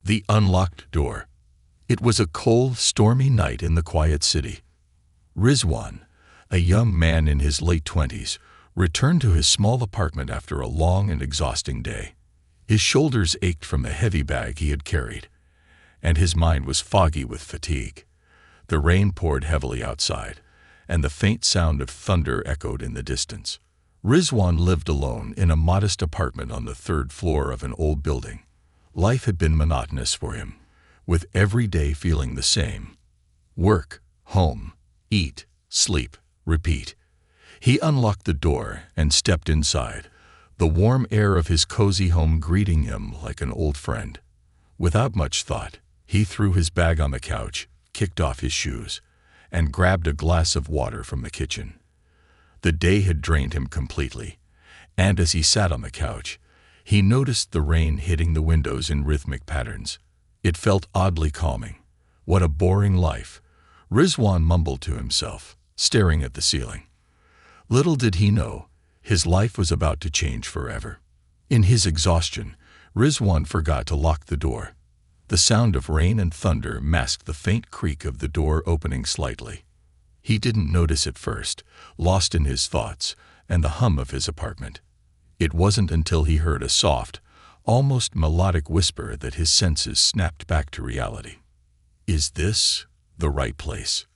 The unlocked door. It was a cold, stormy night in the quiet city. Rizwan, a young man in his late 20s, returned to his small apartment after a long and exhausting day. His shoulders ached from the heavy bag he had carried, and his mind was foggy with fatigue. The rain poured heavily outside, and the faint sound of thunder echoed in the distance. Rizwan lived alone in a modest apartment on the third floor of an old building. Life had been monotonous for him, with every day feeling the same. Work, home, eat, sleep, repeat. He unlocked the door and stepped inside, the warm air of his cozy home greeting him like an old friend. Without much thought, he threw his bag on the couch, kicked off his shoes, and grabbed a glass of water from the kitchen. The day had drained him completely, and as he sat on the couch, he noticed the rain hitting the windows in rhythmic patterns. It felt oddly calming. What a boring life, Rizwan mumbled to himself, staring at the ceiling. Little did he know, his life was about to change forever. In his exhaustion, Rizwan forgot to lock the door. The sound of rain and thunder masked the faint creak of the door opening slightly. He didn't notice at first, lost in his thoughts and the hum of his apartment. It wasn't until he heard a soft, almost melodic whisper that his senses snapped back to reality. Is this the right place?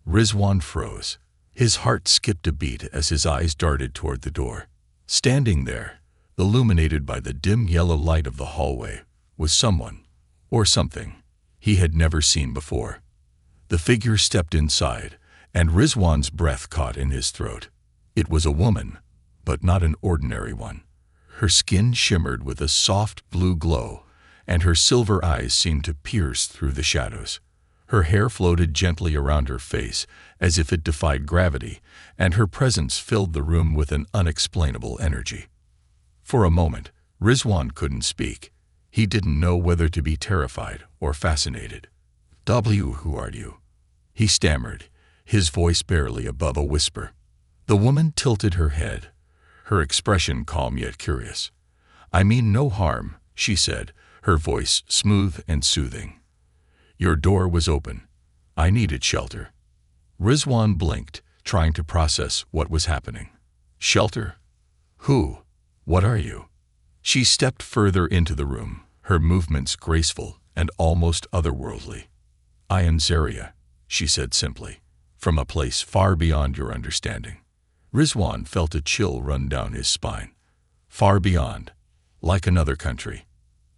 Rizwan froze. His heart skipped a beat as his eyes darted toward the door. Standing there, illuminated by the dim yellow light of the hallway, was someone, or something, he had never seen before. The figure stepped inside, and Rizwan's breath caught in his throat. It was a woman, but not an ordinary one. Her skin shimmered with a soft blue glow, and her silver eyes seemed to pierce through the shadows. Her hair floated gently around her face, as if it defied gravity, and her presence filled the room with an unexplainable energy. For a moment, Rizwan couldn't speak. He didn't know whether to be terrified or fascinated. Who are you? He stammered, his voice barely above a whisper. The woman tilted her head, her expression calm yet curious. I mean no harm, she said, her voice smooth and soothing. Your door was open. I needed shelter. Rizwan blinked, trying to process what was happening. Shelter? Who? What are you? She stepped further into the room, her movements graceful and almost otherworldly. I am Zaria, she said simply, from a place far beyond your understanding. Rizwan felt a chill run down his spine. Far beyond, like another country,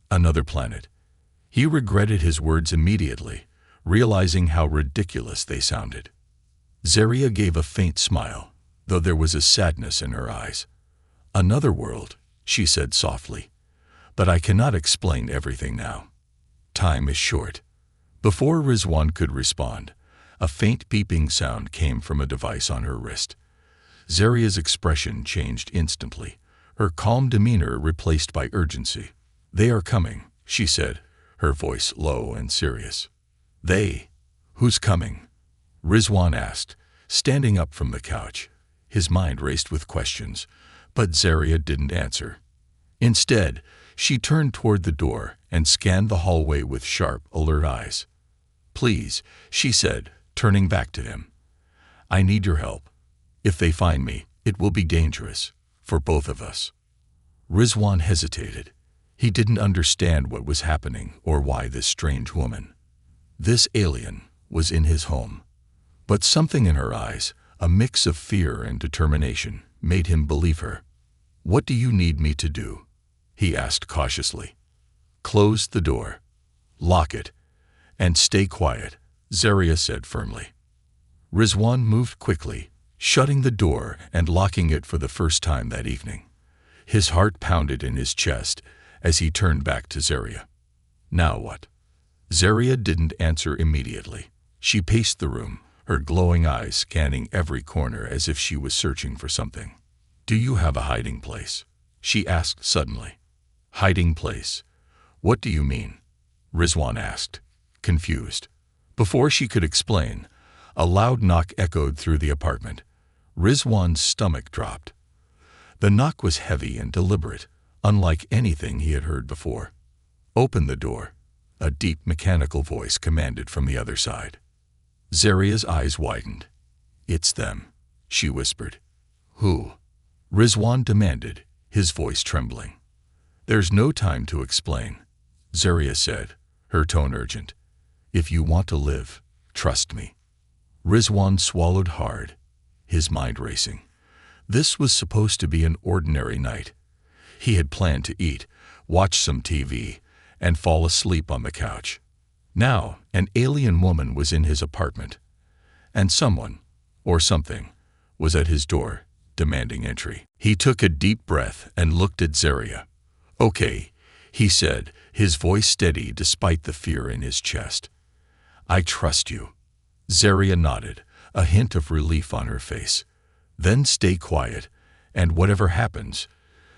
another planet. He regretted his words immediately, realizing how ridiculous they sounded. Zaria gave a faint smile, though there was a sadness in her eyes. Another world, she said softly, but I cannot explain everything now. Time is short. Before Rizwan could respond, a faint beeping sound came from a device on her wrist. Zaria's expression changed instantly, her calm demeanor replaced by urgency. They are coming, she said, her voice low and serious. They? Who's coming? Rizwan asked, standing up from the couch. His mind raced with questions, but Zaria didn't answer. Instead, she turned toward the door and scanned the hallway with sharp, alert eyes. Please, she said, turning back to him. I need your help. If they find me, it will be dangerous, for both of us. Rizwan hesitated. He didn't understand what was happening or why this strange woman, this alien, was in his home. But something in her eyes, a mix of fear and determination, made him believe her. What do you need me to do? He asked cautiously. Close the door. Lock it. And stay quiet, Zaria said firmly. Rizwan moved quickly, shutting the door and locking it for the first time that evening. His heart pounded in his chest as he turned back to Zaria. Now what? Zaria didn't answer immediately. She paced the room, her glowing eyes scanning every corner as if she was searching for something. Do you have a hiding place? She asked suddenly. Hiding place? What do you mean? Rizwan asked, confused. Before she could explain, a loud knock echoed through the apartment. Rizwan's stomach dropped. The knock was heavy and deliberate, unlike anything he had heard before. Open the door, a deep mechanical voice commanded from the other side. Zaria's eyes widened. "It's them," she whispered. "Who?" Rizwan demanded, his voice trembling. "There's no time to explain," Zaria said, her tone urgent. "If you want to live, trust me." Rizwan swallowed hard, his mind racing. This was supposed to be an ordinary night. He had planned to eat, watch some TV, and fall asleep on the couch. Now, an alien woman was in his apartment, and someone, or something, was at his door, demanding entry. He took a deep breath and looked at Zaria. "Okay," he said, his voice steady despite the fear in his chest. "I trust you." Zaria nodded, a hint of relief on her face. "Then stay quiet, and whatever happens,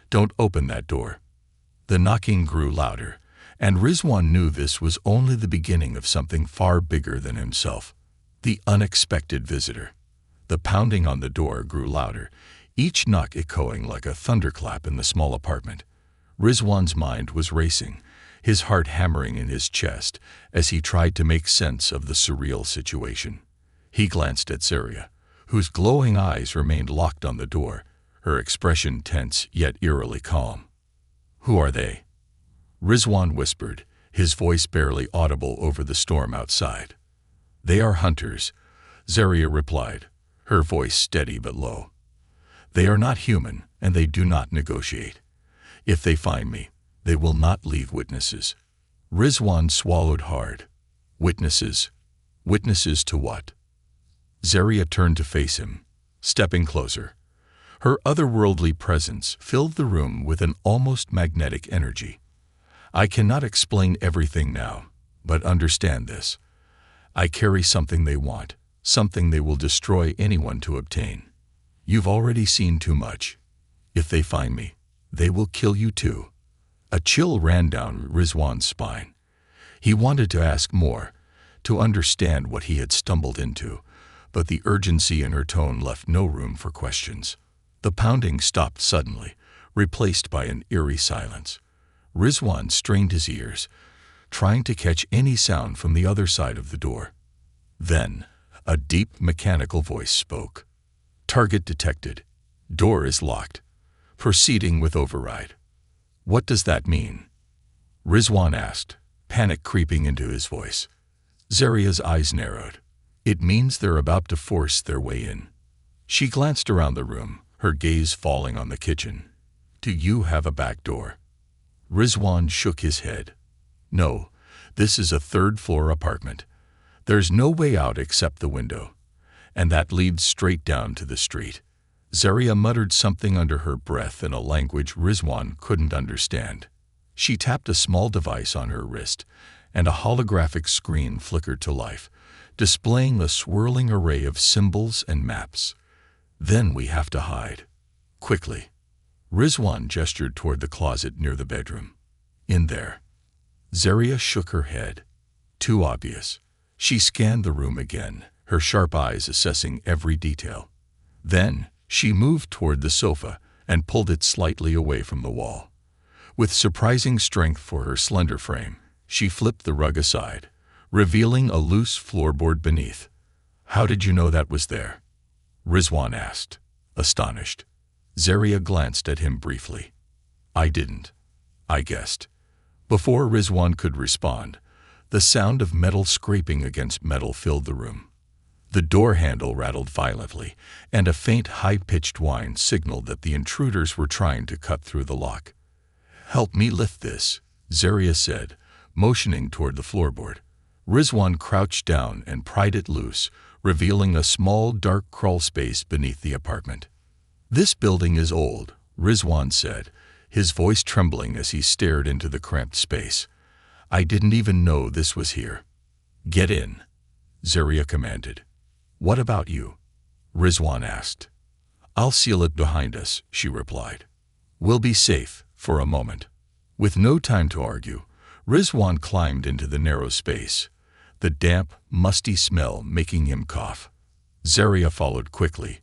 don't open that door." The knocking grew louder, and Rizwan knew this was only the beginning of something far bigger than himself. The unexpected visitor. The pounding on the door grew louder, each knock echoing like a thunderclap in the small apartment. Rizwan's mind was racing, his heart hammering in his chest as he tried to make sense of the surreal situation. He glanced at Zaria, whose glowing eyes remained locked on the door, her expression tense yet eerily calm. "Who are they?" Rizwan whispered, his voice barely audible over the storm outside. "They are hunters," Zaria replied, her voice steady but low. "They are not human, and they do not negotiate. If they find me, they will not leave witnesses." Rizwan swallowed hard. "Witnesses? Witnesses to what?" Zaria turned to face him, stepping closer. Her otherworldly presence filled the room with an almost magnetic energy. "I cannot explain everything now, but understand this. I carry something they want, something they will destroy anyone to obtain. You've already seen too much. If they find me, they will kill you too." A chill ran down Rizwan's spine. He wanted to ask more, to understand what he had stumbled into, but the urgency in her tone left no room for questions. The pounding stopped suddenly, replaced by an eerie silence. Rizwan strained his ears, trying to catch any sound from the other side of the door. Then, a deep mechanical voice spoke. "Target detected. Door is locked. Proceeding with override." "What does that mean?" Rizwan asked, panic creeping into his voice. Zaria's eyes narrowed. "It means they're about to force their way in." She glanced around the room, her gaze falling on the kitchen. "Do you have a back door?" Rizwan shook his head. "No, this is a third-floor apartment. There's no way out except the window, and that leads straight down to the street." Zaria muttered something under her breath in a language Rizwan couldn't understand. She tapped a small device on her wrist, and a holographic screen flickered to life, displaying a swirling array of symbols and maps. "Then we have to hide. Quickly." Rizwan gestured toward the closet near the bedroom. "In there." Zaria shook her head. Too obvious. She scanned the room again, her sharp eyes assessing every detail. Then, she moved toward the sofa and pulled it slightly away from the wall. With surprising strength for her slender frame, she flipped the rug aside, revealing a loose floorboard beneath. "How did you know that was there?" Rizwan asked, astonished. Zaria glanced at him briefly. "I didn't. I guessed." Before Rizwan could respond, the sound of metal scraping against metal filled the room. The door handle rattled violently, and a faint, high-pitched whine signaled that the intruders were trying to cut through the lock. "Help me lift this," Zaria said, motioning toward the floorboard. Rizwan crouched down and pried it loose, revealing a small, dark crawl space beneath the apartment. "This building is old," Rizwan said, his voice trembling as he stared into the cramped space. "I didn't even know this was here." "Get in," Zaria commanded. "What about you?" Rizwan asked. "I'll seal it behind us," she replied. "We'll be safe for a moment." With no time to argue, Rizwan climbed into the narrow space, the damp, musty smell making him cough. Zaria followed quickly,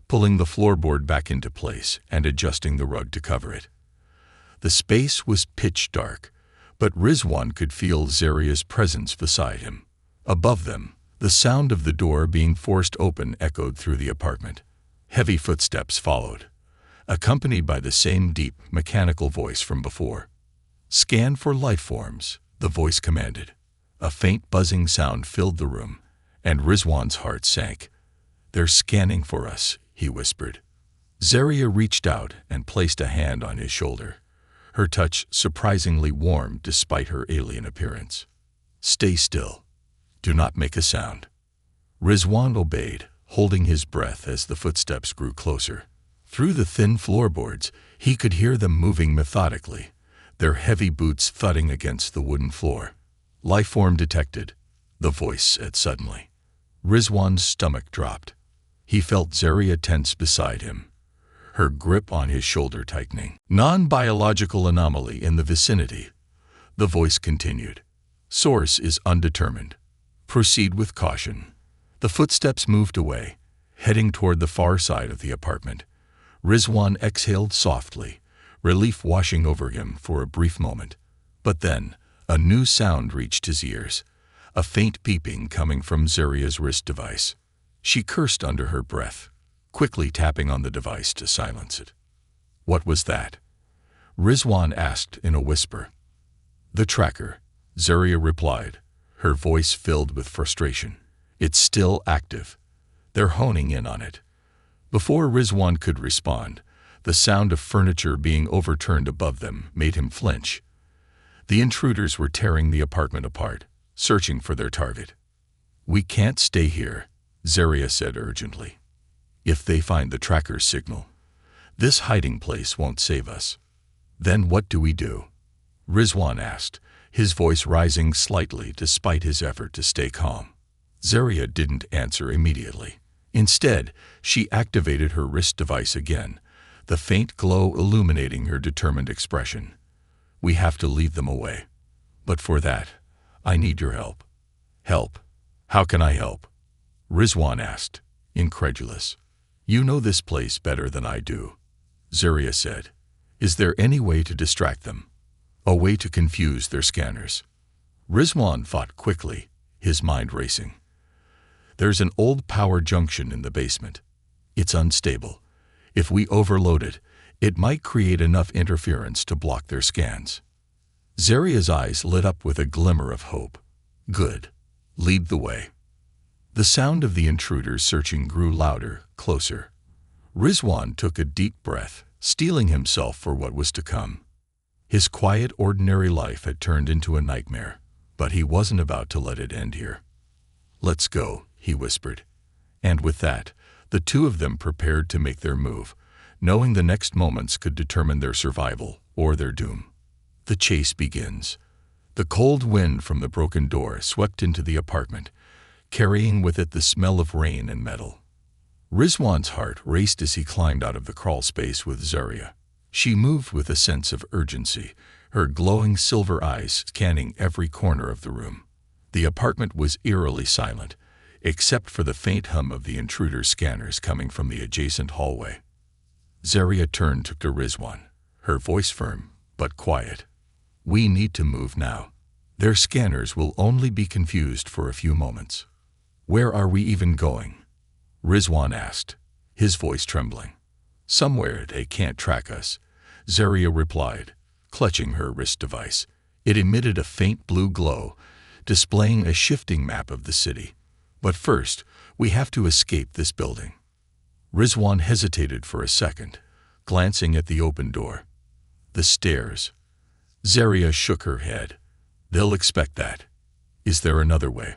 pulling the floorboard back into place and adjusting the rug to cover it. The space was pitch dark, but Rizwan could feel Zaria's presence beside him. Above them, the sound of the door being forced open echoed through the apartment. Heavy footsteps followed, accompanied by the same deep, mechanical voice from before. "Scan for life forms," the voice commanded. A faint buzzing sound filled the room, and Rizwan's heart sank. "They're scanning for us," he whispered. Zaria reached out and placed a hand on his shoulder, her touch surprisingly warm despite her alien appearance. "Stay still. Do not make a sound." Rizwan obeyed, holding his breath as the footsteps grew closer. Through the thin floorboards, he could hear them moving methodically, their heavy boots thudding against the wooden floor. "Life form detected," the voice said suddenly. Rizwan's stomach dropped. He felt Zaria tense beside him, her grip on his shoulder tightening. "Non-biological anomaly in the vicinity," the voice continued. "Source is undetermined. Proceed with caution." The footsteps moved away, heading toward the far side of the apartment. Rizwan exhaled softly, relief washing over him for a brief moment. But then, a new sound reached his ears, a faint beeping coming from Zaria's wrist device. She cursed under her breath, quickly tapping on the device to silence it. "What was that?" Rizwan asked in a whisper. "The tracker," Zaria replied, her voice filled with frustration. "It's still active. They're honing in on it." Before Rizwan could respond, the sound of furniture being overturned above them made him flinch. The intruders were tearing the apartment apart, searching for their target. "We can't stay here," Zaria said urgently. "If they find the tracker's signal, this hiding place won't save us." "Then what do we do?" Rizwan asked, his voice rising slightly despite his effort to stay calm. Zaria didn't answer immediately. Instead, she activated her wrist device again, the faint glow illuminating her determined expression. "We have to lead them away. But for that, I need your help." "Help? How can I help?" Rizwan asked, incredulous. "You know this place better than I do," Zaria said. "Is there any way to distract them? A way to confuse their scanners?" Rizwan thought quickly, his mind racing. "There's an old power junction in the basement. It's unstable. If we overload it, it might create enough interference to block their scans." Zaria's eyes lit up with a glimmer of hope. "Good. Lead the way." The sound of the intruders searching grew louder, closer. Rizwan took a deep breath, steeling himself for what was to come. His quiet, ordinary life had turned into a nightmare, but he wasn't about to let it end here. "Let's go," he whispered. And with that, the two of them prepared to make their move, knowing the next moments could determine their survival or their doom. The chase begins. The cold wind from the broken door swept into the apartment, carrying with it the smell of rain and metal. Rizwan's heart raced as he climbed out of the crawl space with Zaria. She moved with a sense of urgency, her glowing silver eyes scanning every corner of the room. The apartment was eerily silent, except for the faint hum of the intruder's scanners coming from the adjacent hallway. Zaria turned to Rizwan, her voice firm but quiet. "We need to move now. Their scanners will only be confused for a few moments." "Where are we even going?" Rizwan asked, his voice trembling. "Somewhere they can't track us," Zaria replied, clutching her wrist device. It emitted a faint blue glow, displaying a shifting map of the city. "But first, we have to escape this building." Rizwan hesitated for a second, glancing at the open door. "The stairs." Zaria shook her head. "They'll expect that. Is there another way?"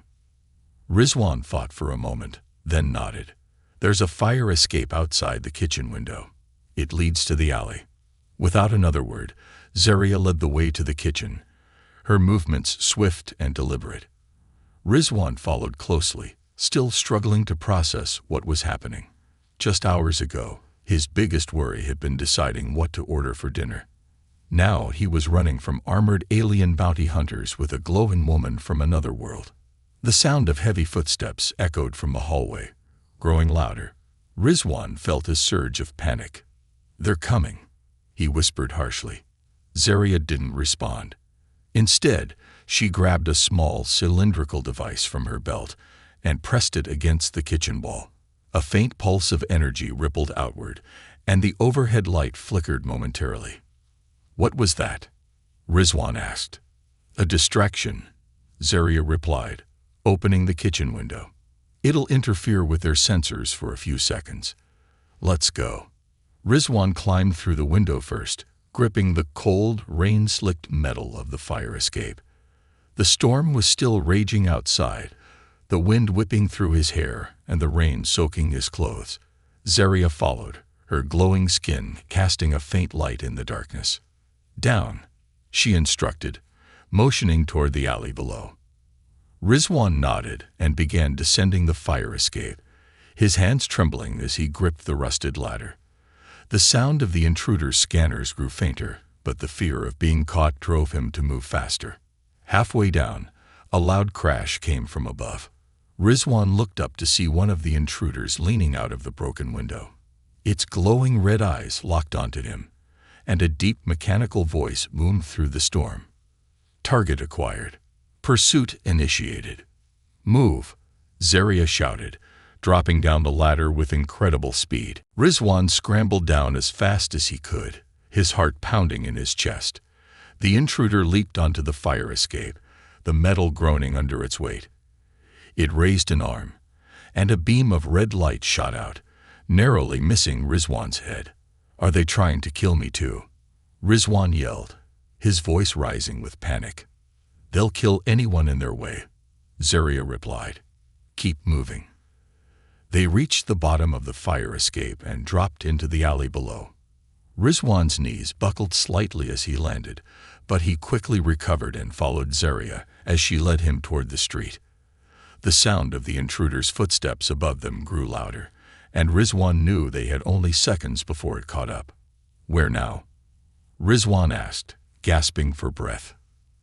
Rizwan thought for a moment, then nodded. "There's a fire escape outside the kitchen window. It leads to the alley." Without another word, Zaria led the way to the kitchen, her movements swift and deliberate. Rizwan followed closely, still struggling to process what was happening. Just hours ago, his biggest worry had been deciding what to order for dinner. Now he was running from armored alien bounty hunters with a glowing woman from another world. The sound of heavy footsteps echoed from the hallway, growing louder. Rizwan felt a surge of panic. "They're coming," he whispered harshly. Zaria didn't respond. Instead, she grabbed a small cylindrical device from her belt and pressed it against the kitchen wall. A faint pulse of energy rippled outward, and the overhead light flickered momentarily. "What was that?" Rizwan asked. "A distraction," Zaria replied, opening the kitchen window. "It'll interfere with their sensors for a few seconds. Let's go." Rizwan climbed through the window first, gripping the cold, rain-slicked metal of the fire escape. The storm was still raging outside, the wind whipping through his hair and the rain soaking his clothes. Zaria followed, her glowing skin casting a faint light in the darkness. "Down," she instructed, motioning toward the alley below. Rizwan nodded and began descending the fire escape, his hands trembling as he gripped the rusted ladder. The sound of the intruder's scanners grew fainter, but the fear of being caught drove him to move faster. Halfway down, a loud crash came from above. Rizwan looked up to see one of the intruders leaning out of the broken window. Its glowing red eyes locked onto him, and a deep mechanical voice boomed through the storm. "Target acquired. Pursuit initiated." "Move," Zaria shouted, dropping down the ladder with incredible speed. Rizwan scrambled down as fast as he could, his heart pounding in his chest. The intruder leaped onto the fire escape, the metal groaning under its weight. It raised an arm, and a beam of red light shot out, narrowly missing Rizwan's head. "Are they trying to kill me too?" Rizwan yelled, his voice rising with panic. "They'll kill anyone in their way," Zaria replied. "Keep moving." They reached the bottom of the fire escape and dropped into the alley below. Rizwan's knees buckled slightly as he landed, but he quickly recovered and followed Zaria as she led him toward the street. The sound of the intruder's footsteps above them grew louder, and Rizwan knew they had only seconds before it caught up. "Where now?" Rizwan asked, gasping for breath.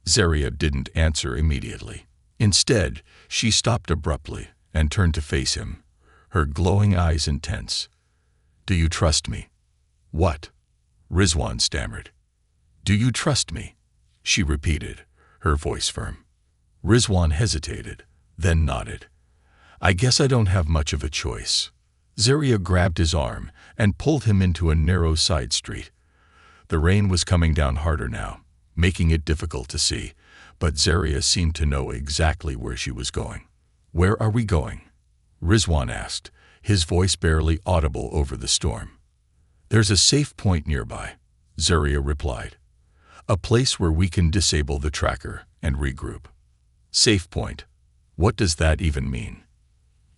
Zaria didn't answer immediately. Instead, she stopped abruptly and turned to face him, her glowing eyes intense. "Do you trust me?" "What?" Rizwan stammered. "Do you trust me?" she repeated, her voice firm. Rizwan hesitated, then nodded. "I guess I don't have much of a choice." Zaria grabbed his arm and pulled him into a narrow side street. The rain was coming down harder now, making it difficult to see, but Zaria seemed to know exactly where she was going. "Where are we going?" Rizwan asked, his voice barely audible over the storm. "There's a safe point nearby," Zaria replied. "A place where we can disable the tracker and regroup." "Safe point? What does that even mean?"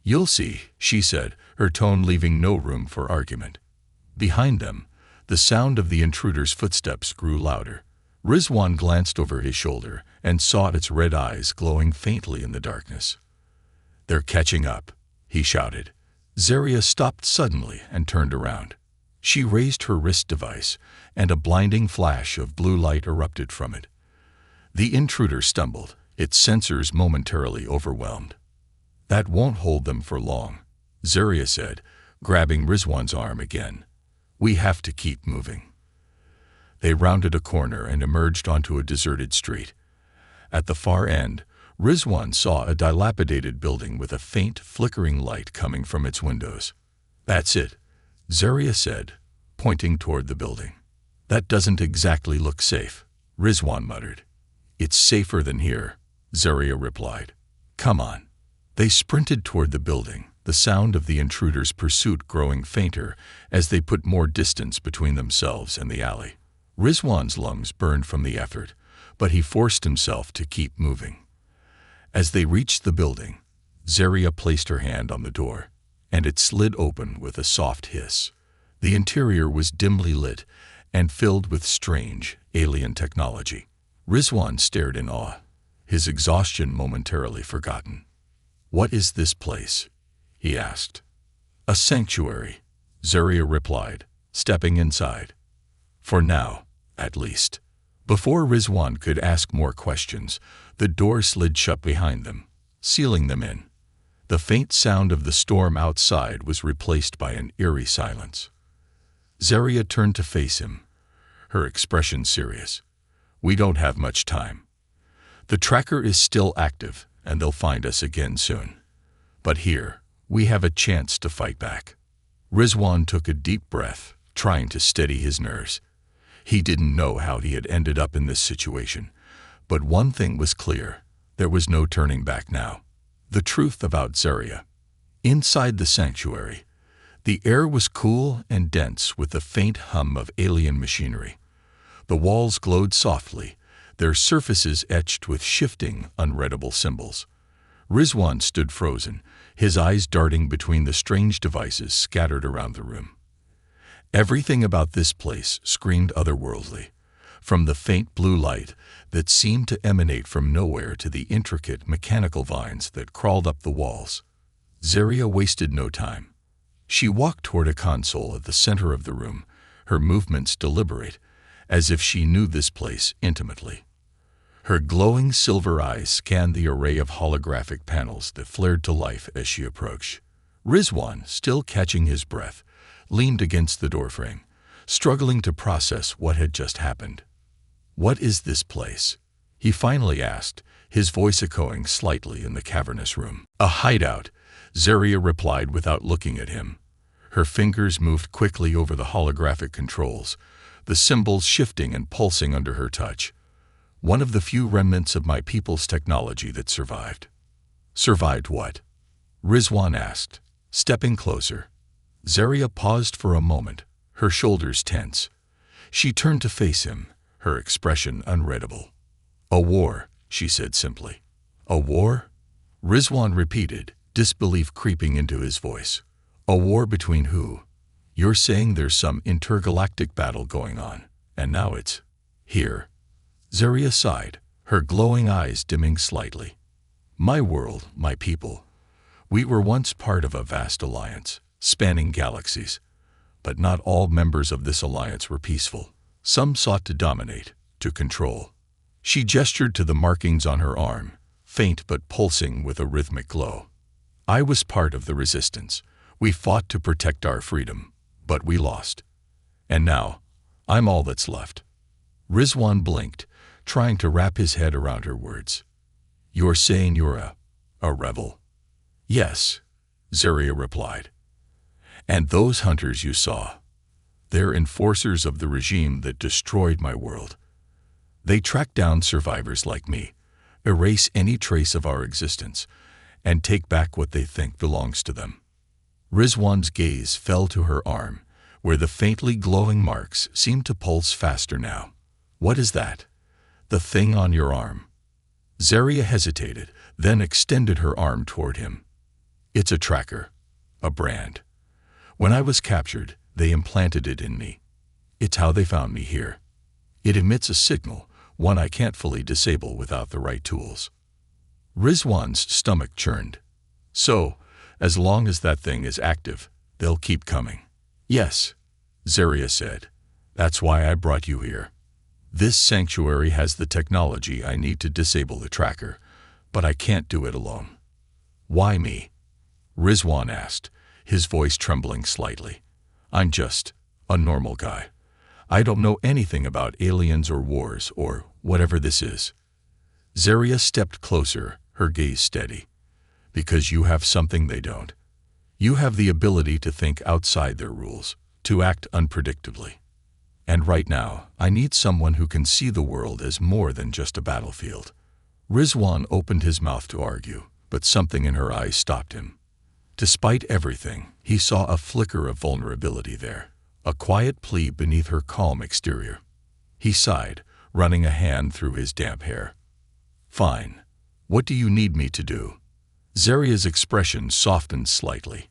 "You'll see," she said, her tone leaving no room for argument. Behind them, the sound of the intruder's footsteps grew louder. Rizwan glanced over his shoulder and saw its red eyes glowing faintly in the darkness. "They're catching up," he shouted. Zaria stopped suddenly and turned around. She raised her wrist device, and a blinding flash of blue light erupted from it. The intruder stumbled, its sensors momentarily overwhelmed. "That won't hold them for long," Zaria said, grabbing Rizwan's arm again. "We have to keep moving." They rounded a corner and emerged onto a deserted street. At the far end, Rizwan saw a dilapidated building with a faint, flickering light coming from its windows. "That's it," Zaria said, pointing toward the building. "That doesn't exactly look safe," Rizwan muttered. "It's safer than here," Zaria replied. "Come on." They sprinted toward the building, the sound of the intruder's pursuit growing fainter as they put more distance between themselves and the alley. Rizwan's lungs burned from the effort, but he forced himself to keep moving. As they reached the building, Zaria placed her hand on the door, and it slid open with a soft hiss. The interior was dimly lit and filled with strange, alien technology. Rizwan stared in awe, his exhaustion momentarily forgotten. "What is this place?" he asked. "A sanctuary," Zaria replied, stepping inside. "For now, at least." Before Rizwan could ask more questions, the door slid shut behind them, sealing them in. The faint sound of the storm outside was replaced by an eerie silence. Zaria turned to face him, her expression serious. "We don't have much time," The tracker is still active, and they'll find us again soon. But here, we have a chance to fight back." Rizwan took a deep breath, trying to steady his nerves. He didn't know how he had ended up in this situation, but one thing was clear: there was no turning back now. The truth about Zaria. Inside the sanctuary, the air was cool and dense with the faint hum of alien machinery. The walls glowed softly, their surfaces etched with shifting, unreadable symbols. Rizwan stood frozen, his eyes darting between the strange devices scattered around the room. Everything about this place screamed otherworldly, from the faint blue light that seemed to emanate from nowhere to the intricate mechanical vines that crawled up the walls. Zaria wasted no time. She walked toward a console at the center of the room, her movements deliberate, as if she knew this place intimately. Her glowing silver eyes scanned the array of holographic panels that flared to life as she approached. Rizwan, still catching his breath, leaned against the doorframe, struggling to process what had just happened. "What is this place?" he finally asked, his voice echoing slightly in the cavernous room. "A hideout," Zaria replied without looking at him. Her fingers moved quickly over the holographic controls, the symbols shifting and pulsing under her touch. "One of the few remnants of my people's technology that survived." "Survived what?" Rizwan asked, stepping closer. Zaria paused for a moment, her shoulders tense. She turned to face him, her expression unreadable. "A war," she said simply. "A war?" Rizwan repeated, disbelief creeping into his voice. "A war between who? You're saying there's some intergalactic battle going on, and now it's here." Zaria sighed, her glowing eyes dimming slightly. "My world, my people. We were once part of a vast alliance, spanning galaxies. But not all members of this alliance were peaceful. Some sought to dominate, to control." She gestured to the markings on her arm, faint but pulsing with a rhythmic glow. "I was part of the resistance. We fought to protect our freedom, but we lost. And now, I'm all that's left." Rizwan blinked, trying to wrap his head around her words. "You're saying you're a rebel?" "Yes," Zaria replied. "And those hunters you saw, they're enforcers of the regime that destroyed my world. They track down survivors like me, erase any trace of our existence, and take back what they think belongs to them." Rizwan's gaze fell to her arm, where the faintly glowing marks seemed to pulse faster now. "What is that? The thing on your arm?" Zaria hesitated, then extended her arm toward him. "It's a tracker, a brand. When I was captured, they implanted it in me. It's how they found me here. It emits a signal, one I can't fully disable without the right tools." Rizwan's stomach churned. "So, as long as that thing is active, they'll keep coming." "Yes," Zaria said. "That's why I brought you here. This sanctuary has the technology I need to disable the tracker, but I can't do it alone." "Why me?" Rizwan asked, his voice trembling slightly. "I'm just a normal guy. I don't know anything about aliens or wars or whatever this is." Zaria stepped closer, her gaze steady. "Because you have something they don't. You have the ability to think outside their rules, to act unpredictably. And right now, I need someone who can see the world as more than just a battlefield." Rizwan opened his mouth to argue, but something in her eyes stopped him. Despite everything, he saw a flicker of vulnerability there, a quiet plea beneath her calm exterior. He sighed, running a hand through his damp hair. "Fine. What do you need me to do?" Zaria's expression softened slightly.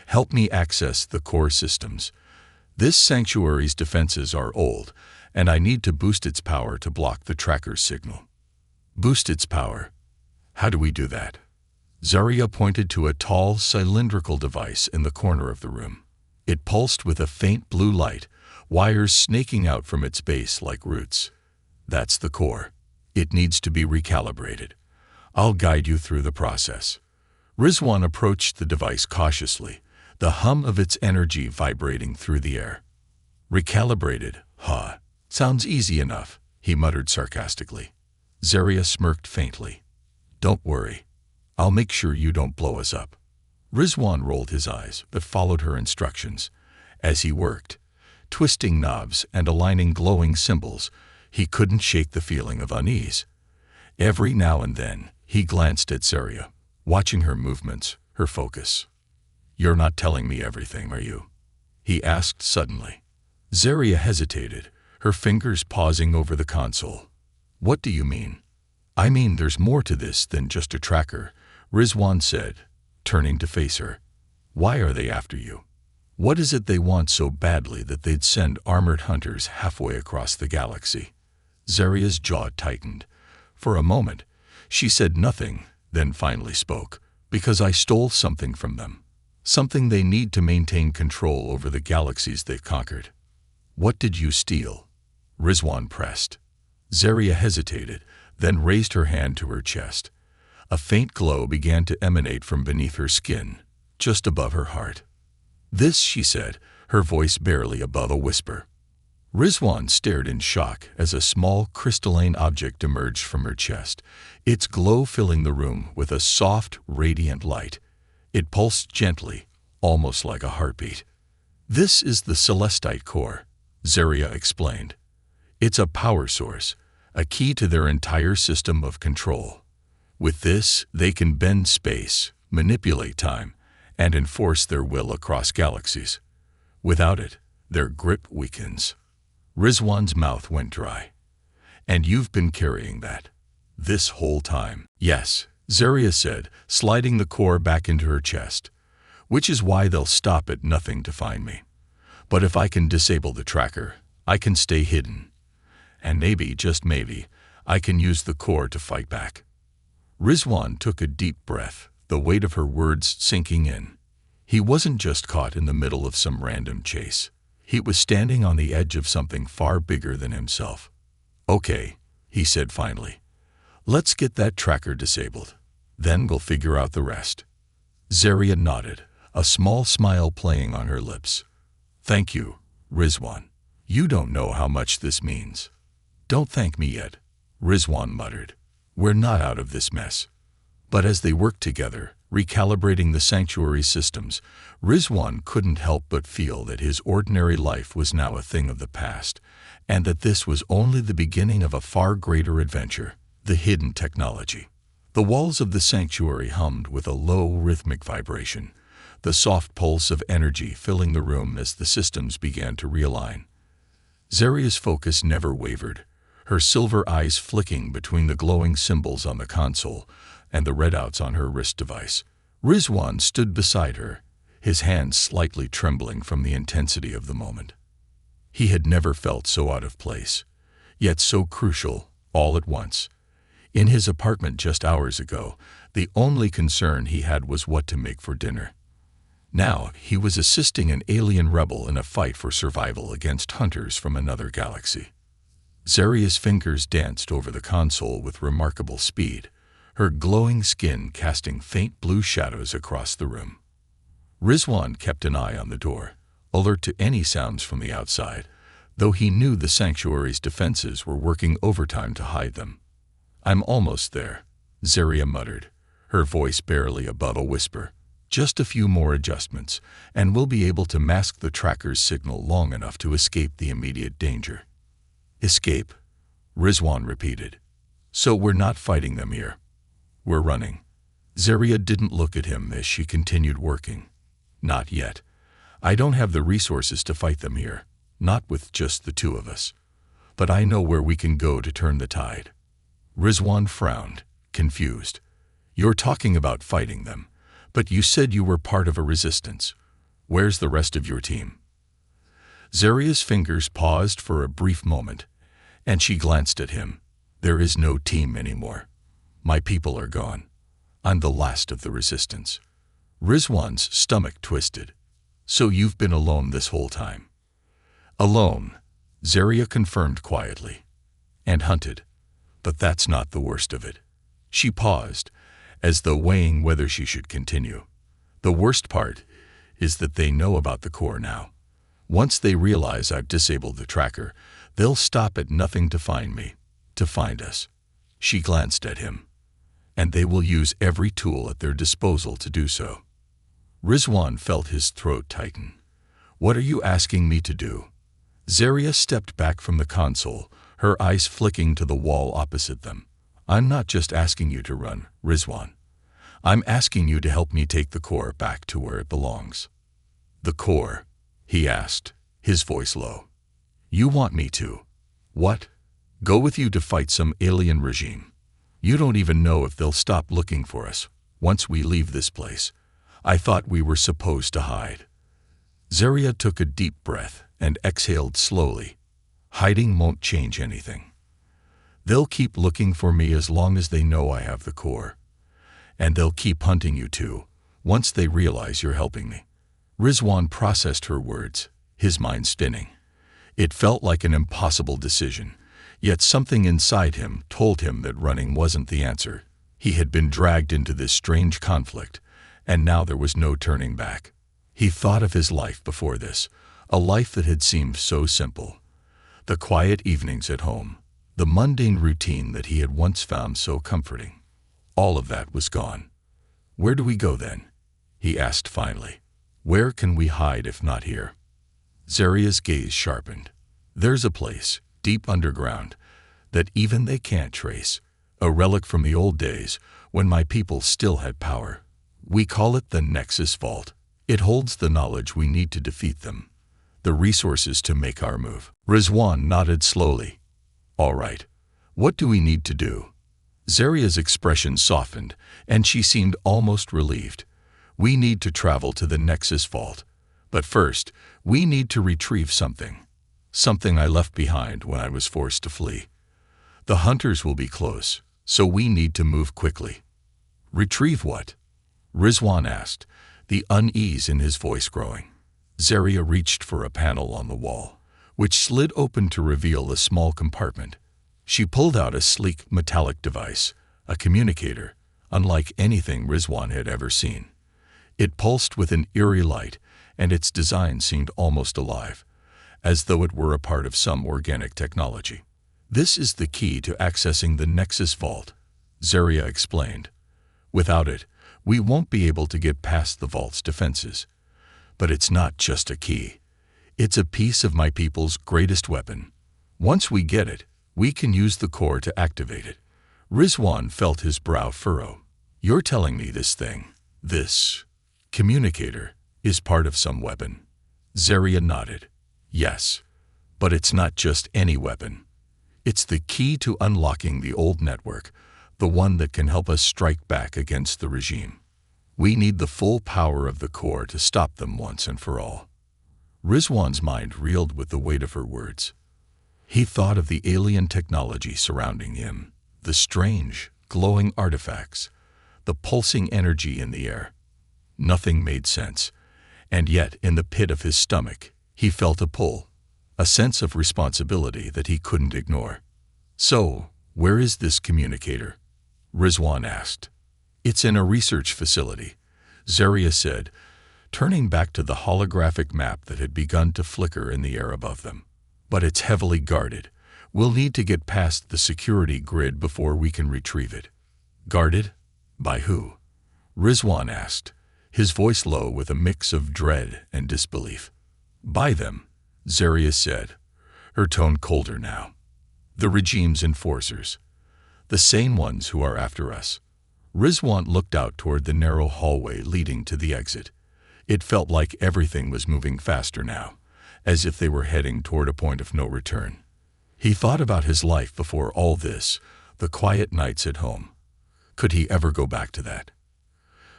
"Help me access the core systems. This sanctuary's defenses are old, and I need to boost its power to block the tracker's signal." "Boost its power? How do we do that?" Zaria pointed to a tall, cylindrical device in the corner of the room. It pulsed with a faint blue light, wires snaking out from its base like roots. "That's the core. It needs to be recalibrated. I'll guide you through the process." Rizwan approached the device cautiously, the hum of its energy vibrating through the air. "Recalibrated, huh? Sounds easy enough," he muttered sarcastically. Zaria smirked faintly. Don't worry. I'll make sure you don't blow us up. Rizwan rolled his eyes but followed her instructions. As he worked, twisting knobs and aligning glowing symbols, he couldn't shake the feeling of unease. Every now and then, he glanced at Zaria, watching her movements, her focus. You're not telling me everything, are you? He asked suddenly. Zaria hesitated, her fingers pausing over the console. What do you mean? I mean there's more to this than just a tracker, Rizwan said, turning to face her. Why are they after you? What is it they want so badly that they'd send armored hunters halfway across the galaxy? Zaria's jaw tightened. For a moment, she said nothing, then finally spoke. Because I stole something from them. Something they need to maintain control over the galaxies they've conquered. What did you steal? Rizwan pressed. Zaria hesitated, then raised her hand to her chest. A faint glow began to emanate from beneath her skin, just above her heart. This, she said, her voice barely above a whisper. Rizwan stared in shock as a small crystalline object emerged from her chest, its glow filling the room with a soft, radiant light. It pulsed gently, almost like a heartbeat. This is the Celestite core, Zaria explained. It's a power source, a key to their entire system of control. With this, they can bend space, manipulate time, and enforce their will across galaxies. Without it, their grip weakens. Rizwan's mouth went dry. And you've been carrying that this whole time? Yes, Zaria said, sliding the core back into her chest. Which is why they'll stop at nothing to find me. But if I can disable the tracker, I can stay hidden. And maybe, just maybe, I can use the core to fight back. Rizwan took a deep breath, the weight of her words sinking in. He wasn't just caught in the middle of some random chase. He was standing on the edge of something far bigger than himself. Okay, he said finally. Let's get that tracker disabled. Then we'll figure out the rest. Zaria nodded, a small smile playing on her lips. Thank you, Rizwan. You don't know how much this means. Don't thank me yet, Rizwan muttered. We're not out of this mess. But as they worked together, recalibrating the sanctuary systems, Rizwan couldn't help but feel that his ordinary life was now a thing of the past, and that this was only the beginning of a far greater adventure, the hidden technology. The walls of the sanctuary hummed with a low rhythmic vibration, the soft pulse of energy filling the room as the systems began to realign. Zaria's focus never wavered, her silver eyes flicking between the glowing symbols on the console and the readouts on her wrist device. Rizwan stood beside her, his hands slightly trembling from the intensity of the moment. He had never felt so out of place, yet so crucial, all at once. In his apartment just hours ago, the only concern he had was what to make for dinner. Now he was assisting an alien rebel in a fight for survival against hunters from another galaxy. Zaria's fingers danced over the console with remarkable speed, her glowing skin casting faint blue shadows across the room. Rizwan kept an eye on the door, alert to any sounds from the outside, though he knew the sanctuary's defenses were working overtime to hide them. I'm almost there, Zaria muttered, her voice barely above a whisper. Just a few more adjustments, and we'll be able to mask the tracker's signal long enough to escape the immediate danger. Escape? Rizwan repeated. So we're not fighting them here. We're running. Zaria didn't look at him as she continued working. Not yet. I don't have the resources to fight them here, not with just the two of us. But I know where we can go to turn the tide. Rizwan frowned, confused. You're talking about fighting them, but you said you were part of a resistance. Where's the rest of your team? Zaria's fingers paused for a brief moment, and she glanced at him. There is no team anymore. My people are gone. I'm the last of the resistance. Rizwan's stomach twisted. So you've been alone this whole time? Alone, Zaria confirmed quietly. And hunted. But that's not the worst of it. She paused, as though weighing whether she should continue. The worst part is that they know about the core now. Once they realize I've disabled the tracker, they'll stop at nothing to find me, to find us. She glanced at him. And they will use every tool at their disposal to do so. Rizwan felt his throat tighten. What are you asking me to do? Zaria stepped back from the console, her eyes flicking to the wall opposite them. I'm not just asking you to run, Rizwan. I'm asking you to help me take the core back to where it belongs. The core? He asked, his voice low. You want me to? What? Go with you to fight some alien regime? You don't even know if they'll stop looking for us once we leave this place. I thought we were supposed to hide. Zaria took a deep breath and exhaled slowly. Hiding won't change anything. They'll keep looking for me as long as they know I have the core. And they'll keep hunting you too, once they realize you're helping me. Rizwan processed her words, his mind spinning. It felt like an impossible decision, yet something inside him told him that running wasn't the answer. He had been dragged into this strange conflict, and now there was no turning back. He thought of his life before this, a life that had seemed so simple. The quiet evenings at home, the mundane routine that he had once found so comforting. All of that was gone. Where do we go then? He asked finally. Where can we hide if not here? Zaria's gaze sharpened. There's a place, deep underground, that even they can't trace, a relic from the old days when my people still had power. We call it the Nexus Vault. It holds the knowledge we need to defeat them, the resources to make our move. Rizwan nodded slowly. All right, what do we need to do? Zaria's expression softened, and she seemed almost relieved. We need to travel to the Nexus Vault. But first, we need to retrieve something. Something I left behind when I was forced to flee. The hunters will be close, so we need to move quickly. Retrieve what? Rizwan asked, the unease in his voice growing. Zaria reached for a panel on the wall, which slid open to reveal a small compartment. She pulled out a sleek metallic device, a communicator, unlike anything Rizwan had ever seen. It pulsed with an eerie light, and its design seemed almost alive, as though it were a part of some organic technology. This is the key to accessing the Nexus Vault, Zaria explained. Without it, we won't be able to get past the vault's defenses. But it's not just a key. It's a piece of my people's greatest weapon. Once we get it, we can use the core to activate it. Rizwan felt his brow furrow. You're telling me this communicator, is part of some weapon? Zaria nodded. Yes, but it's not just any weapon. It's the key to unlocking the old network, the one that can help us strike back against the regime. We need the full power of the core to stop them once and for all. Rizwan's mind reeled with the weight of her words. He thought of the alien technology surrounding him, the strange, glowing artifacts, the pulsing energy in the air. Nothing made sense, and yet in the pit of his stomach, he felt a pull, a sense of responsibility that he couldn't ignore. So, where is this communicator? Rizwan asked. It's in a research facility, Zaria said, turning back to the holographic map that had begun to flicker in the air above them. But it's heavily guarded. We'll need to get past the security grid before we can retrieve it. Guarded? By who? Rizwan asked, his voice low with a mix of dread and disbelief. By them, Zaria said, her tone colder now. The regime's enforcers. The same ones who are after us. Rizwan looked out toward the narrow hallway leading to the exit. It felt like everything was moving faster now, as if they were heading toward a point of no return. He thought about his life before all this, the quiet nights at home. Could he ever go back to that?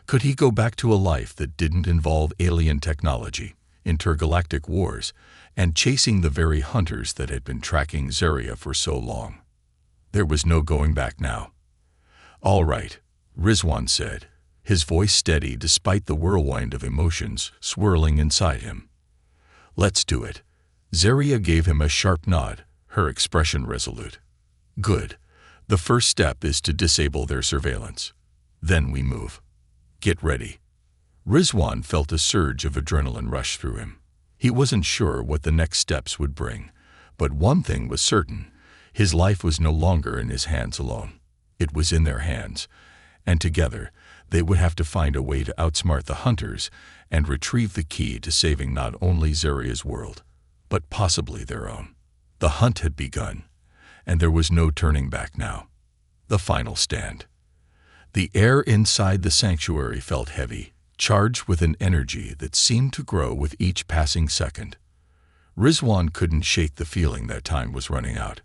Could he go back to a life that didn't involve alien technology, intergalactic wars, and chasing the very hunters that had been tracking Zaria for so long? There was no going back now. All right, Rizwan said, his voice steady despite the whirlwind of emotions swirling inside him. Let's do it. Zaria gave him a sharp nod, her expression resolute. Good. The first step is to disable their surveillance. Then we move. Get ready. Rizwan felt a surge of adrenaline rush through him. He wasn't sure what the next steps would bring, but one thing was certain. His life was no longer in his hands alone. It was in their hands, and together they would have to find a way to outsmart the hunters and retrieve the key to saving not only Zaria's world, but possibly their own. The hunt had begun, and there was no turning back now. The final stand. The air inside the sanctuary felt heavy, charged with an energy that seemed to grow with each passing second. Rizwan couldn't shake the feeling that time was running out.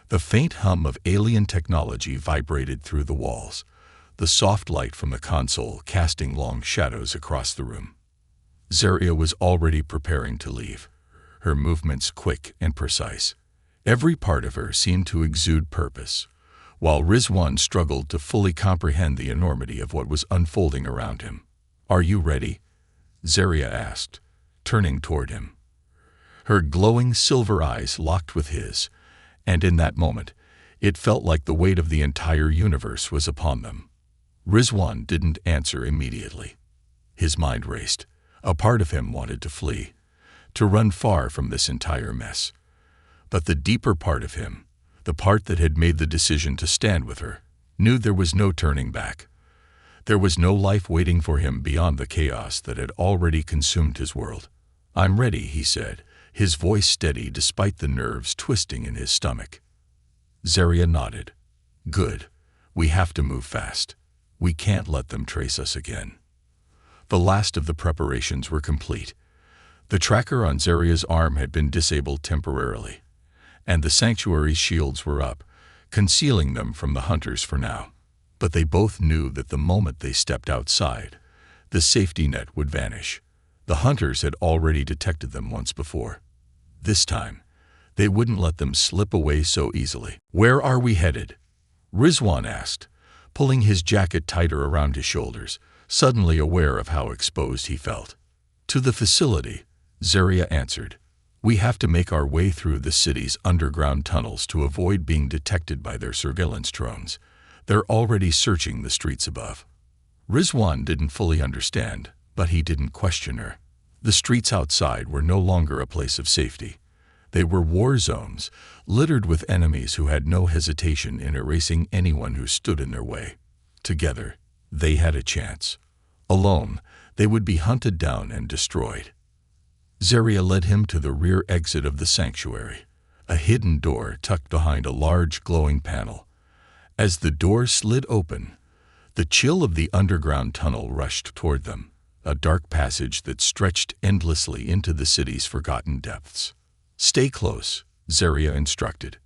The faint hum of alien technology vibrated through the walls, the soft light from the console casting long shadows across the room. Zaria was already preparing to leave, her movements quick and precise. Every part of her seemed to exude purpose, while Rizwan struggled to fully comprehend the enormity of what was unfolding around him. "Are you ready?" Zaria asked, turning toward him. Her glowing silver eyes locked with his, and in that moment, it felt like the weight of the entire universe was upon them. Rizwan didn't answer immediately. His mind raced. A part of him wanted to flee, to run far from this entire mess. But the deeper part of him, the part that had made the decision to stand with her, knew there was no turning back. There was no life waiting for him beyond the chaos that had already consumed his world. "I'm ready," he said, his voice steady despite the nerves twisting in his stomach. Zaria nodded. "Good. We have to move fast. We can't let them trace us again." The last of the preparations were complete. The tracker on Zaria's arm had been disabled temporarily, and the sanctuary's shields were up, concealing them from the hunters for now. But they both knew that the moment they stepped outside, the safety net would vanish. The hunters had already detected them once before. This time, they wouldn't let them slip away so easily. "Where are we headed?" Rizwan asked, pulling his jacket tighter around his shoulders, suddenly aware of how exposed he felt. "To the facility," Zaria answered. "We have to make our way through the city's underground tunnels to avoid being detected by their surveillance drones. They're already searching the streets above." Rizwan didn't fully understand, but he didn't question her. The streets outside were no longer a place of safety. They were war zones, littered with enemies who had no hesitation in erasing anyone who stood in their way. Together, they had a chance. Alone, they would be hunted down and destroyed. Zaria led him to the rear exit of the sanctuary, a hidden door tucked behind a large glowing panel. As the door slid open, the chill of the underground tunnel rushed toward them, a dark passage that stretched endlessly into the city's forgotten depths. "Stay close," Zaria instructed.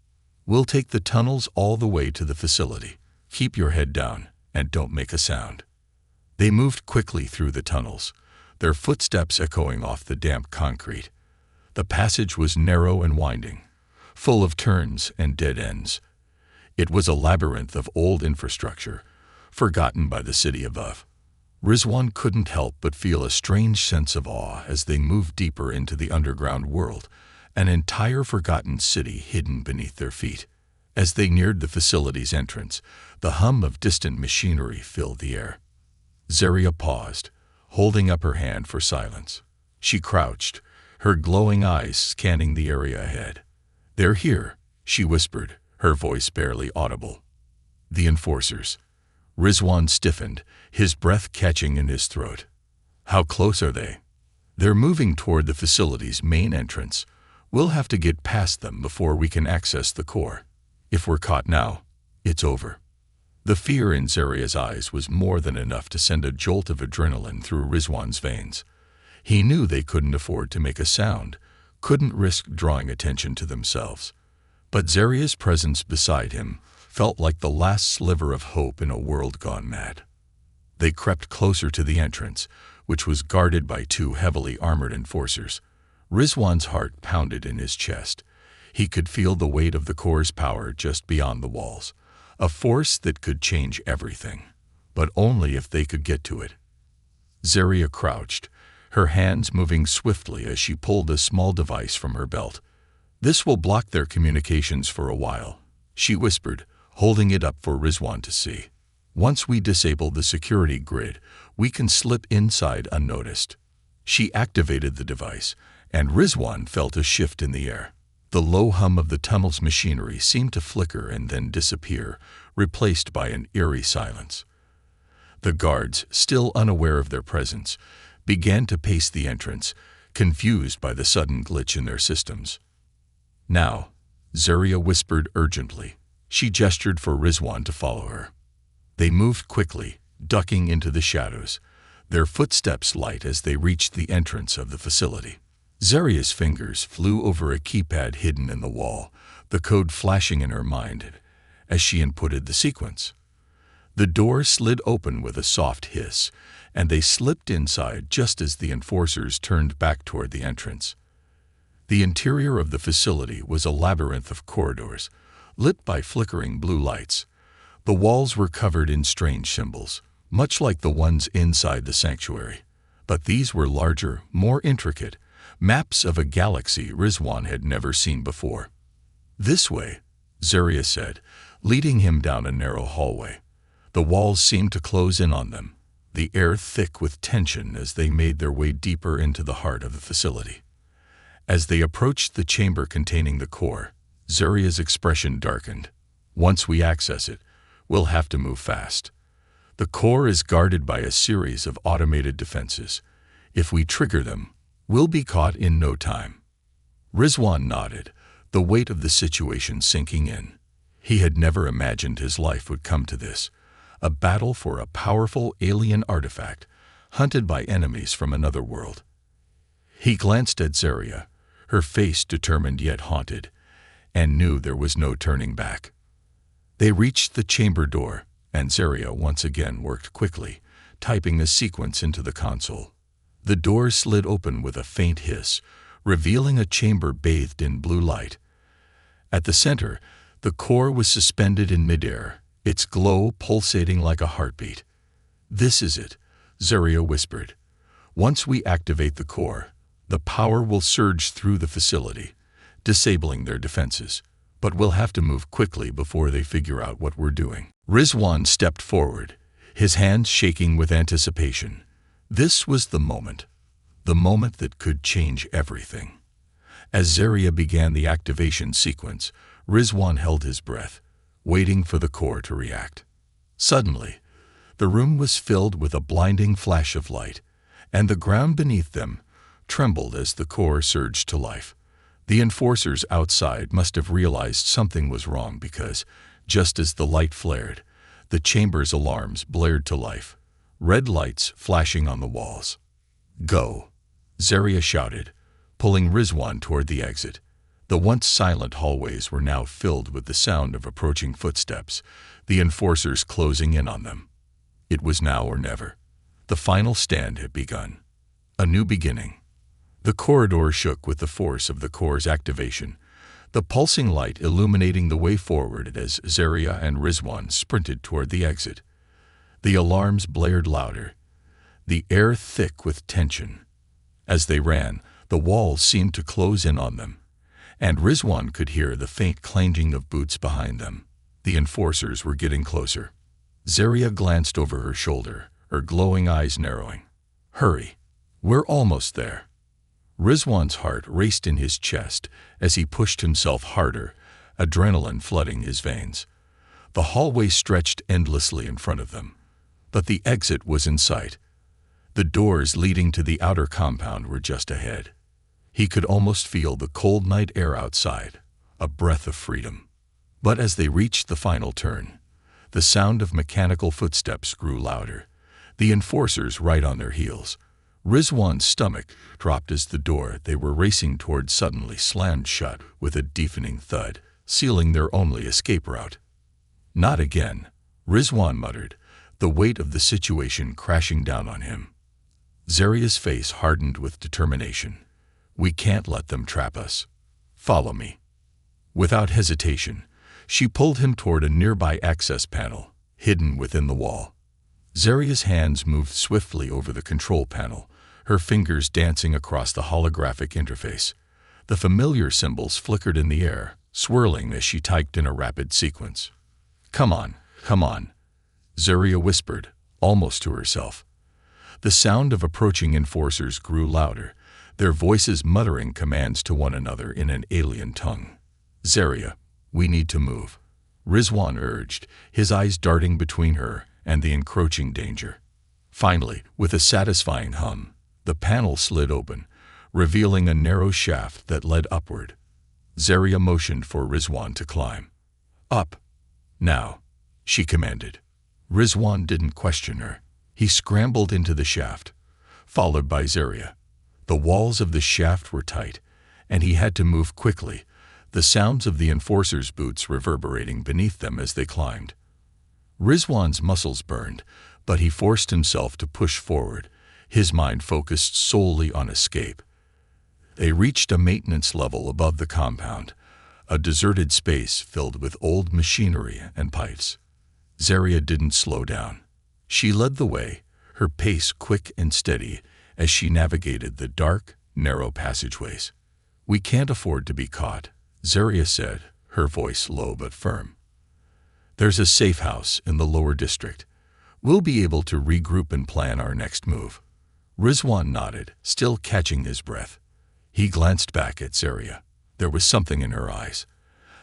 "We'll take the tunnels all the way to the facility. Keep your head down and don't make a sound." They moved quickly through the tunnels, their footsteps echoing off the damp concrete. The passage was narrow and winding, full of turns and dead ends. It was a labyrinth of old infrastructure, forgotten by the city above. Rizwan couldn't help but feel a strange sense of awe as they moved deeper into the underground world, an entire forgotten city hidden beneath their feet. As they neared the facility's entrance, the hum of distant machinery filled the air. Zaria paused, holding up her hand for silence. She crouched, her glowing eyes scanning the area ahead. "They're here," she whispered, her voice barely audible. "The enforcers." Rizwan stiffened, his breath catching in his throat. "How close are they?" "They're moving toward the facility's main entrance. We'll have to get past them before we can access the core. If we're caught now, it's over." The fear in Zaria's eyes was more than enough to send a jolt of adrenaline through Rizwan's veins. He knew they couldn't afford to make a sound, couldn't risk drawing attention to themselves. But Zaria's presence beside him felt like the last sliver of hope in a world gone mad. They crept closer to the entrance, which was guarded by two heavily armored enforcers. Rizwan's heart pounded in his chest. He could feel the weight of the core's power just beyond the walls, a force that could change everything, but only if they could get to it. Zaria crouched, her hands moving swiftly as she pulled a small device from her belt. "This will block their communications for a while," she whispered, holding it up for Rizwan to see. "Once we disable the security grid, we can slip inside unnoticed." She activated the device, and Rizwan felt a shift in the air. The low hum of the tunnel's machinery seemed to flicker and then disappear, replaced by an eerie silence. The guards, still unaware of their presence, began to pace the entrance, confused by the sudden glitch in their systems. "Now," Zaria whispered urgently. She gestured for Rizwan to follow her. They moved quickly, ducking into the shadows, their footsteps light as they reached the entrance of the facility. Zaria's fingers flew over a keypad hidden in the wall, the code flashing in her mind as she inputted the sequence. The door slid open with a soft hiss, and they slipped inside just as the enforcers turned back toward the entrance. The interior of the facility was a labyrinth of corridors, lit by flickering blue lights. The walls were covered in strange symbols, much like the ones inside the sanctuary. But these were larger, more intricate, maps of a galaxy Rizwan had never seen before. "This way," Zaria said, leading him down a narrow hallway. The walls seemed to close in on them, the air thick with tension as they made their way deeper into the heart of the facility. As they approached the chamber containing the core, Zaria's expression darkened. "Once we access it, we'll have to move fast. The core is guarded by a series of automated defenses. If we trigger them, we'll be caught in no time." Rizwan nodded, the weight of the situation sinking in. He had never imagined his life would come to this, a battle for a powerful alien artifact, hunted by enemies from another world. He glanced at Zaria, her face determined yet haunted, and knew there was no turning back. They reached the chamber door, and Zaria once again worked quickly, typing a sequence into the console. The door slid open with a faint hiss, revealing a chamber bathed in blue light. At the center, the core was suspended in midair, its glow pulsating like a heartbeat. "This is it," Zaria whispered. "Once we activate the core, the power will surge through the facility, disabling their defenses. But we'll have to move quickly before they figure out what we're doing." Rizwan stepped forward, his hands shaking with anticipation. This was the moment that could change everything. As Zaria began the activation sequence, Rizwan held his breath, waiting for the core to react. Suddenly, the room was filled with a blinding flash of light, and the ground beneath them trembled as the core surged to life. The enforcers outside must have realized something was wrong because, just as the light flared, the chamber's alarms blared to life, red lights flashing on the walls. "Go," Zaria shouted, pulling Rizwan toward the exit. The once silent hallways were now filled with the sound of approaching footsteps, the enforcers closing in on them. It was now or never. The final stand had begun. A new beginning. The corridor shook with the force of the core's activation, the pulsing light illuminating the way forward as Zaria and Rizwan sprinted toward the exit. The alarms blared louder, the air thick with tension. As they ran, the walls seemed to close in on them, and Rizwan could hear the faint clanking of boots behind them. The enforcers were getting closer. Zaria glanced over her shoulder, her glowing eyes narrowing. "Hurry, we're almost there." Rizwan's heart raced in his chest as he pushed himself harder, adrenaline flooding his veins. The hallway stretched endlessly in front of them, but the exit was in sight. The doors leading to the outer compound were just ahead. He could almost feel the cold night air outside, a breath of freedom. But as they reached the final turn, the sound of mechanical footsteps grew louder, the enforcers right on their heels. Rizwan's stomach dropped as the door they were racing toward suddenly slammed shut with a deafening thud, sealing their only escape route. "Not again," Rizwan muttered, the weight of the situation crashing down on him. Zaria's face hardened with determination. "We can't let them trap us. Follow me." Without hesitation, she pulled him toward a nearby access panel, hidden within the wall. Zaria's hands moved swiftly over the control panel, her fingers dancing across the holographic interface. The familiar symbols flickered in the air, swirling as she typed in a rapid sequence. Come on," Zaria whispered, almost to herself. The sound of approaching enforcers grew louder, their voices muttering commands to one another in an alien tongue. "Zaria, we need to move," Rizwan urged, his eyes darting between her and the encroaching danger. Finally, with a satisfying hum, the panel slid open, revealing a narrow shaft that led upward. Zaria motioned for Rizwan to climb. "Up. Now," she commanded. Rizwan didn't question her. He scrambled into the shaft, followed by Zaria. The walls of the shaft were tight, and he had to move quickly, the sounds of the enforcers' boots reverberating beneath them as they climbed. Rizwan's muscles burned, but he forced himself to push forward, his mind focused solely on escape. They reached a maintenance level above the compound, a deserted space filled with old machinery and pipes. Zaria didn't slow down. She led the way, her pace quick and steady as she navigated the dark, narrow passageways. "We can't afford to be caught," Zaria said, her voice low but firm. "There's a safe house in the lower district. We'll be able to regroup and plan our next move." Rizwan nodded, still catching his breath. He glanced back at Zaria. There was something in her eyes,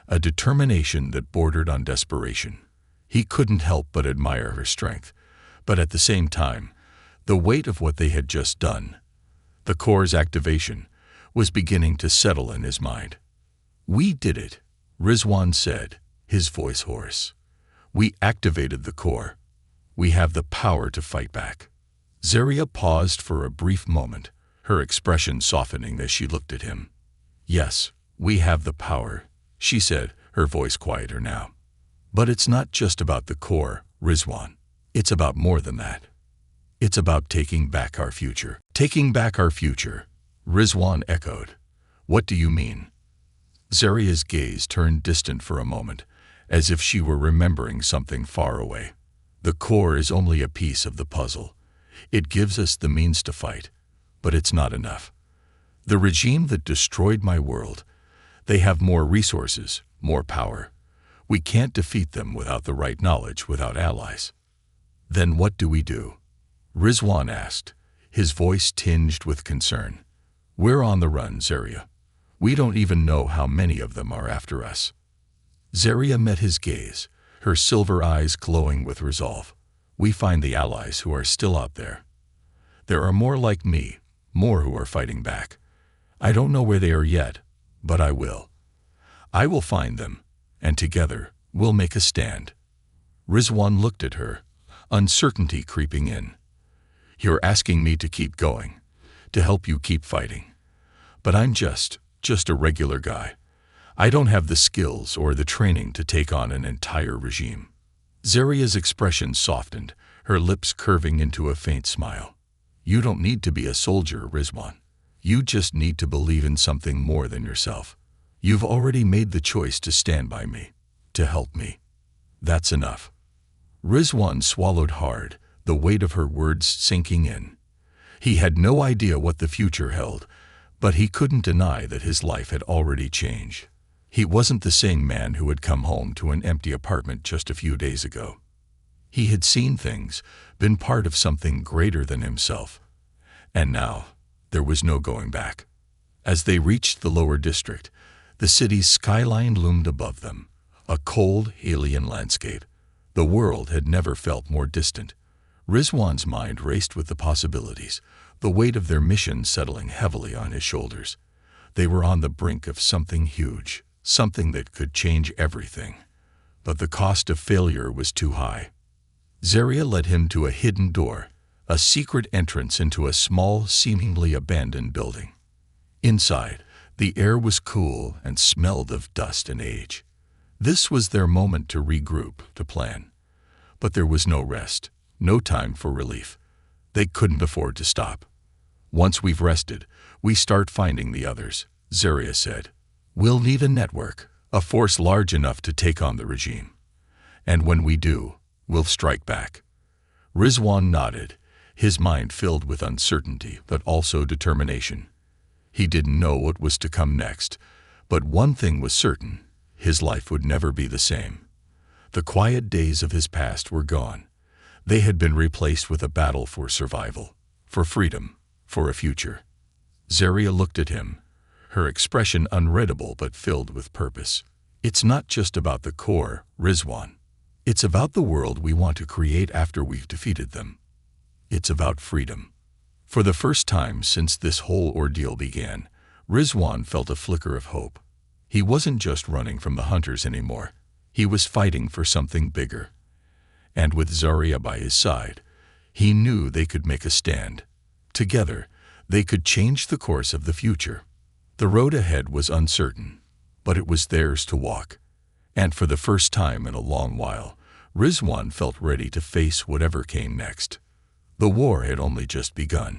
a determination that bordered on desperation. He couldn't help but admire her strength, but at the same time, the weight of what they had just done, the core's activation, was beginning to settle in his mind. "We did it," Rizwan said, his voice hoarse. "We activated the core. We have the power to fight back." Zaria paused for a brief moment, her expression softening as she looked at him. "Yes, we have the power," she said, her voice quieter now. "But it's not just about the core, Rizwan. It's about more than that. It's about taking back our future." "Taking back our future," Rizwan echoed. "What do you mean?" Zaria's gaze turned distant for a moment, as if she were remembering something far away. "The core is only a piece of the puzzle. It gives us the means to fight, but it's not enough. The regime that destroyed my world, they have more resources, more power. We can't defeat them without the right knowledge, without allies." "Then what do we do?" Rizwan asked, his voice tinged with concern. "We're on the run, Zaria. We don't even know how many of them are after us." Zaria met his gaze, her silver eyes glowing with resolve. "We find the allies who are still out there. There are more like me, more who are fighting back. I don't know where they are yet, but I will. I will find them, and together we'll make a stand." Rizwan looked at her, uncertainty creeping in. "You're asking me to keep going, to help you keep fighting. But I'm just a regular guy. I don't have the skills or the training to take on an entire regime." Zaria's expression softened, her lips curving into a faint smile. "You don't need to be a soldier, Rizwan. You just need to believe in something more than yourself. You've already made the choice to stand by me, to help me. That's enough." Rizwan swallowed hard, the weight of her words sinking in. He had no idea what the future held, but he couldn't deny that his life had already changed. He wasn't the same man who had come home to an empty apartment just a few days ago. He had seen things, been part of something greater than himself. And now, there was no going back. As they reached the lower district, the city's skyline loomed above them, a cold, alien landscape. The world had never felt more distant. Rizwan's mind raced with the possibilities, the weight of their mission settling heavily on his shoulders. They were on the brink of something huge, something that could change everything. But the cost of failure was too high. Zaria led him to a hidden door, a secret entrance into a small, seemingly abandoned building. Inside, the air was cool and smelled of dust and age. This was their moment to regroup, to plan. But there was no rest, no time for relief. They couldn't afford to stop. "Once we've rested, we start finding the others," Zaria said. "We'll need a network, a force large enough to take on the regime. And when we do, we'll strike back." Rizwan nodded, his mind filled with uncertainty but also determination. He didn't know what was to come next, but one thing was certain: his life would never be the same. The quiet days of his past were gone. They had been replaced with a battle for survival, for freedom, for a future. Zaria looked at him, her expression unreadable but filled with purpose. It's not just about the core, Rizwan. It's about the world we want to create after we've defeated them. It's about freedom. For the first time since this whole ordeal began, Rizwan felt a flicker of hope. He wasn't just running from the hunters anymore. He was fighting for something bigger. And with Zaria by his side, he knew they could make a stand. Together, they could change the course of the future. The road ahead was uncertain, but it was theirs to walk. And for the first time in a long while, Rizwan felt ready to face whatever came next. The war had only just begun.